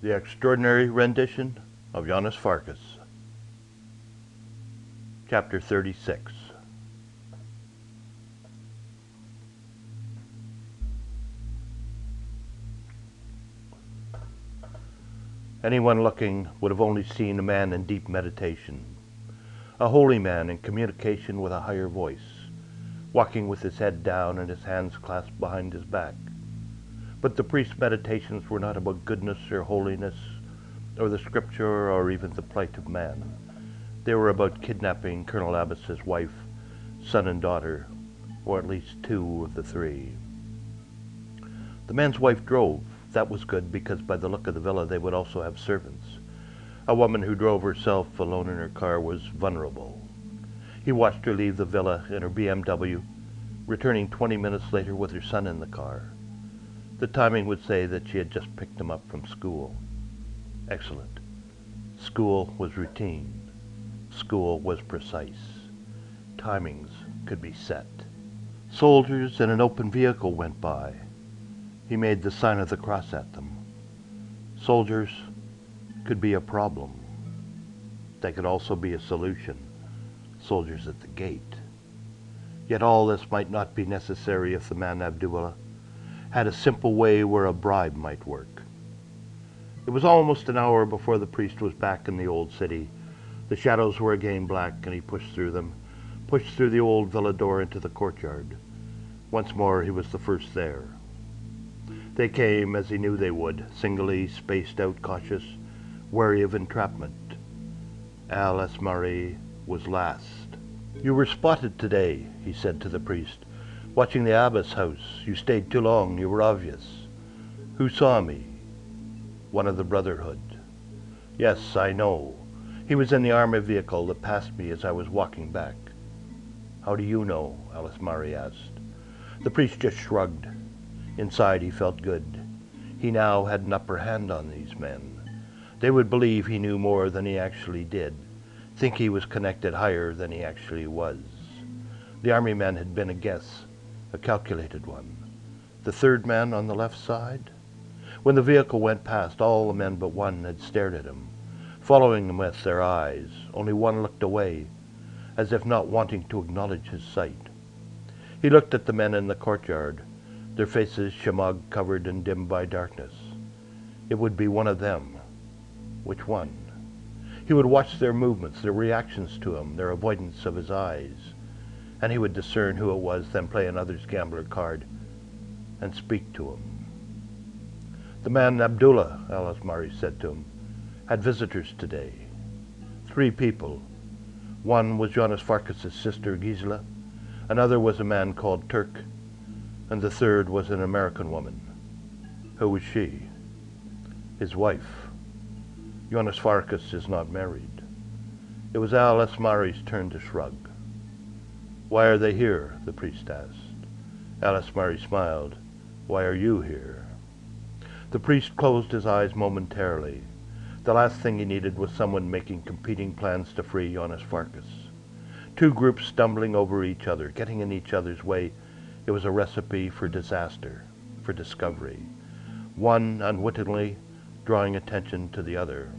The Extraordinary Rendition of Janos Farkas. Chapter 36. Anyone looking would have only seen a man in deep meditation, a holy man in communication with a higher voice, walking with his head down and his hands clasped behind his back. But the priest's meditations were not about goodness or holiness, or the scripture, or even the plight of man. They were about kidnapping Colonel Abbas's wife, son and daughter, or at least two of the three. The man's wife drove. That was good, because by the look of the villa they would also have servants. A woman who drove herself alone in her car was vulnerable. He watched her leave the villa in her BMW, returning 20 minutes later with her son in the car. The timing would say that she had just picked him up from school. Excellent. School was routine. School was precise. Timings could be set. Soldiers in an open vehicle went by. He made the sign of the cross at them. Soldiers could be a problem. They could also be a solution. Soldiers at the gate. Yet all this might not be necessary if the man Abdullah had a simple way where a bribe might work. It was almost an hour before the priest was back in the old city. The shadows were again black, and he pushed through them, pushed through the old villa door into the courtyard. Once more he was the first there. They came, as he knew they would, singly, spaced out, cautious, wary of entrapment. Al-Asmari was last. "You were spotted today," he said to the priest. "Watching the Abbas house. You stayed too long. You were obvious." "Who saw me?" "One of the Brotherhood." "Yes, I know. He was in the armored vehicle that passed me as I was walking back." "How do you know?" Al-Asmari asked. The priest just shrugged. Inside he felt good. He now had an upper hand on these men. They would believe he knew more than he actually did, think he was connected higher than he actually was. The army man had been a guess, a calculated one. The third man on the left side? When the vehicle went past, all the men but one had stared at him, following him with their eyes. Only one looked away, as if not wanting to acknowledge his sight. He looked at the men in the courtyard, their faces shamag covered and dimmed by darkness. It would be one of them. Which one? He would watch their movements, their reactions to him, their avoidance of his eyes, and he would discern who it was, then play another's gambler card and speak to him. The man Abdullah, Al-Asmari said to him, had visitors today. 3 people. One was Janos Farkas' sister, Gisela. Another was a man called Turk. And the third was an American woman. Who was she? His wife. Janos Farkas is not married. It was Al-Asmari's turn to shrug. "Why are they here?" the priest asked. Al-Asmari smiled. "Why are you here?" The priest closed his eyes momentarily. The last thing he needed was someone making competing plans to free Janos Farkas. 2 groups stumbling over each other, getting in each other's way. It was a recipe for disaster, for discovery. One unwittingly drawing attention to the other.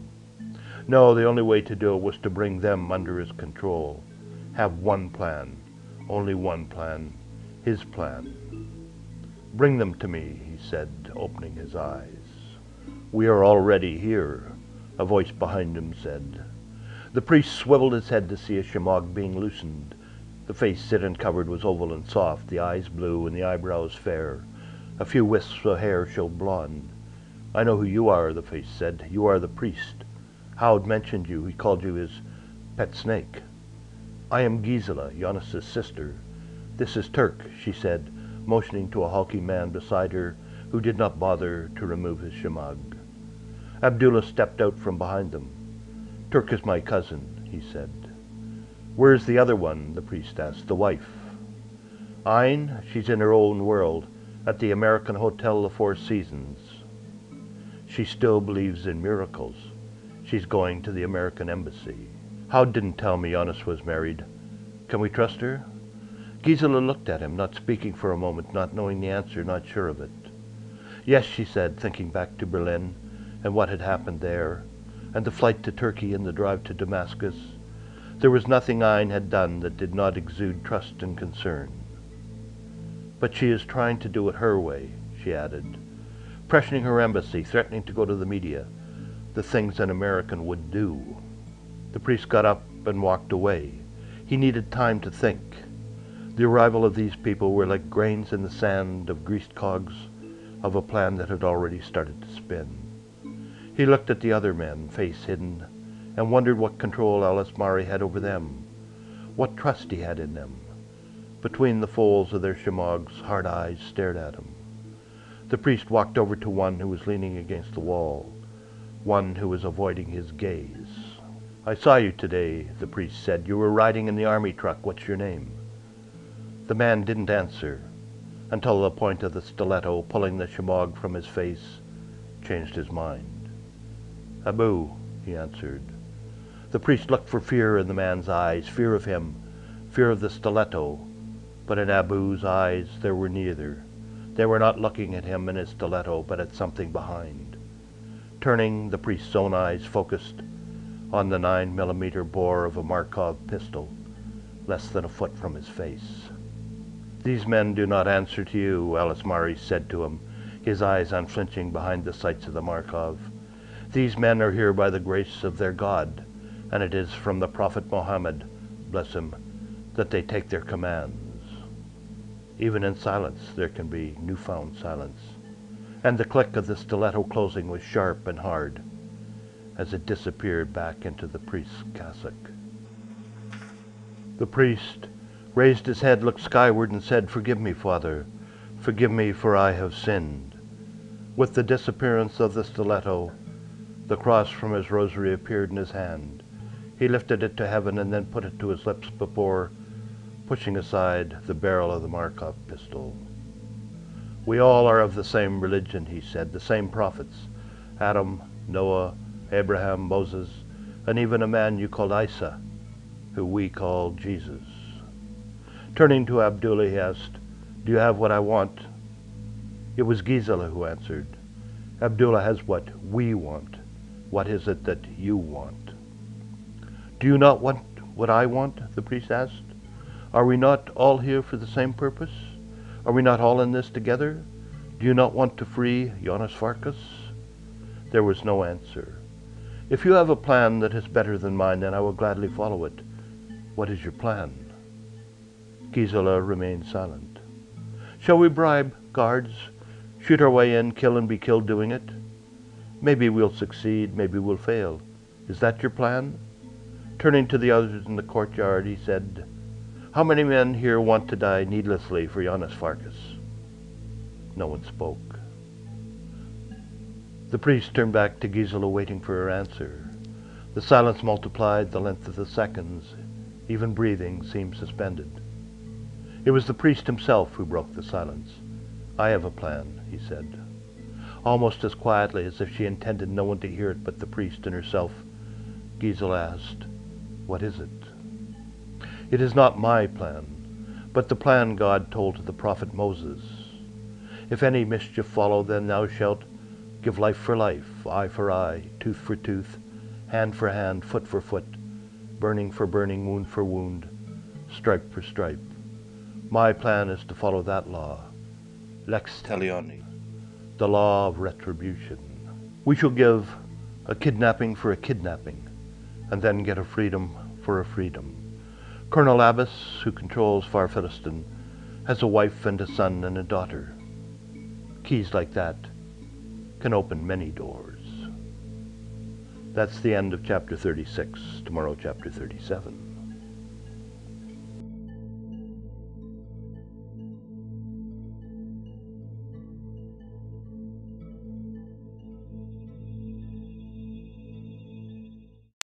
No, the only way to do it was to bring them under his control. Have one plan, only one plan, his plan. "Bring them to me," he said, opening his eyes. "We are already here," a voice behind him said. The priest swiveled his head to see a shamag being loosened. The face sit and covered was oval and soft, the eyes blue and the eyebrows fair. A few wisps of hair showed blonde. "I know who you are," the face said. "You are the priest. Howd mentioned you. He called you his pet snake." "I am Gisela, Janos' sister. This is Turk," she said, motioning to a hulking man beside her who did not bother to remove his shamag. Abdullah stepped out from behind them. "Turk is my cousin," he said. "Where's the other one?" the priest asked. "The wife?" "Ein, she's in her own world, at the American Hotel the Four Seasons. She still believes in miracles. She's going to the American Embassy. Howd didn't tell me Janos was married. Can we trust her?" Gisela looked at him, not speaking for a moment, not knowing the answer, not sure of it. "Yes," she said, thinking back to Berlin. and what had happened there, and the flight to Turkey and the drive to Damascus. There was nothing Ayn had done that did not exude trust and concern. "But she is trying to do it her way," she added, "pressuring her embassy, threatening to go to the media, the things an American would do." The priest got up and walked away. He needed time to think. The arrival of these people were like grains in the sand of greased cogs of a plan that had already started to spin. He looked at the other men, face hidden, and wondered what control Alismari had over them, what trust he had in them. Between the folds of their shemag's, hard eyes stared at him. The priest walked over to one who was leaning against the wall, one who was avoiding his gaze. "I saw you today," the priest said. "You were riding in the army truck. What's your name?" The man didn't answer until the point of the stiletto, pulling the shemag from his face, changed his mind. "Abu," he answered. The priest looked for fear in the man's eyes, fear of him, fear of the stiletto, but in Abu's eyes there were neither. They were not looking at him and his stiletto, but at something behind. Turning, the priest's own eyes focused on the 9mm bore of a Markov pistol, less than a foot from his face. "These men do not answer to you," Alismari said to him, his eyes unflinching behind the sights of the Markov. "These men are here by the grace of their God, and it is from the Prophet Muhammad, bless him, that they take their commands." Even in silence there can be newfound silence, and the click of the stiletto closing was sharp and hard as it disappeared back into the priest's cassock. The priest raised his head, looked skyward, and said, "Forgive me, Father. Forgive me, for I have sinned." With the disappearance of the stiletto, the cross from his rosary appeared in his hand. He lifted it to heaven and then put it to his lips before pushing aside the barrel of the Markov pistol. "We all are of the same religion," he said, "the same prophets, Adam, Noah, Abraham, Moses, and even a man you called Isa, who we call Jesus." Turning to Abdullah, he asked, "Do you have what I want?" It was Gisela who answered. "Abdullah has what we want. What is it that you want?" "Do you not want what I want?" the priest asked. "Are we not all here for the same purpose? Are we not all in this together? Do you not want to free Janos Farkas?" There was no answer. "If you have a plan that is better than mine, then I will gladly follow it. What is your plan?" Gisela remained silent. "Shall we bribe guards, shoot our way in, kill and be killed doing it? Maybe we'll succeed, maybe we'll fail. Is that your plan?" Turning to the others in the courtyard, he said, "How many men here want to die needlessly for Janos Farkas?" No one spoke. The priest turned back to Gisela, waiting for her answer. The silence multiplied the length of the seconds. Even breathing seemed suspended. It was the priest himself who broke the silence. "I have a plan," he said. Almost as quietly as if she intended no one to hear it but the priest and herself, Gisela asked, "What is it?" "It is not my plan, but the plan God told to the prophet Moses. If any mischief follow, then thou shalt give life for life, eye for eye, tooth for tooth, hand for hand, foot for foot, burning for burning, wound for wound, stripe for stripe. My plan is to follow that law, lex talionis, the law of retribution. We shall give a kidnapping for a kidnapping, and then get a freedom for a freedom. Colonel Abbas, who controls Far Philistine, has a wife and a son and a daughter. Keys like that can open many doors." That's the end of chapter 36. Tomorrow, chapter 37.